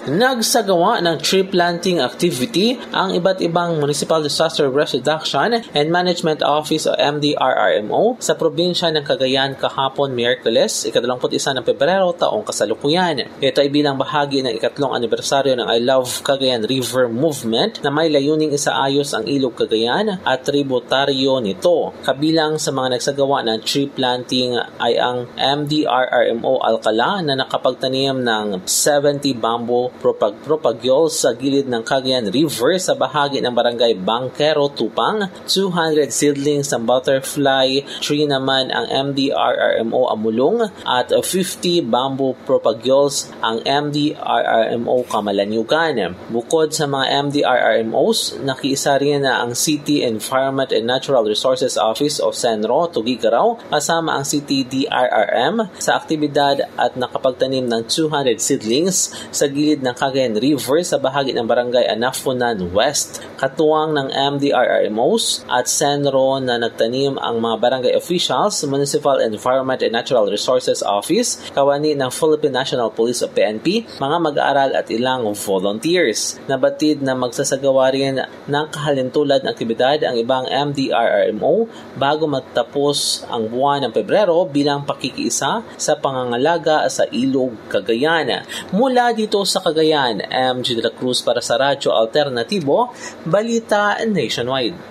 Nagsagawa ng tree planting activity ang iba't ibang Municipal Disaster Risk Reduction and Management Office o MDRRMO sa probinsya ng Cagayan kahapon Miyerkules, 21 ng Pebrero taong kasalukuyan. Ito ay bilang bahagi ng ikatlong anibersaryo ng I Love Cagayan River Movement na may layuning isaayos ang Ilog Cagayan at tributaryo nito. Kabilang sa mga nagsagawa ng tree planting ay ang MDRRMO Alcala na nakapagtanim ng 70 bamboo propagules sa gilid ng Cagayan River sa bahagi ng barangay Bangkero, Tupang. 200 seedlings ng butterfly tree naman ang MDRRMO Amulong at 50 bamboo propagules ang MDRRMO Kamalanyugan. Bukod sa mga MDRRMOs, nakiisa rin na ang City Environment and Natural Resources Office o CENRO, Tugigaraw, kasama ang City DRRM sa aktibidad at nakapagtanim ng 200 seedlings sa gilid ng Cagayan River sa bahagi ng barangay Anafunan West. Katuwang ng MDRRMOs at CENRO na nagtanim ang mga barangay officials, Municipal Environment and Natural Resources Office, kawani ng Philippine National Police o PNP, mga mag-aaral at ilang volunteers. Nabatid na magsasagawa rin ng kahalintulad ng aktibidad ang ibang MDRRMO bago matapos ang buwan ng Pebrero bilang pakikiisa sa pangangalaga sa Ilog Cagayan. Mula dito sa Cagayan, MG de la Cruz para sa Radyo Alternatibo, Balita Nationwide.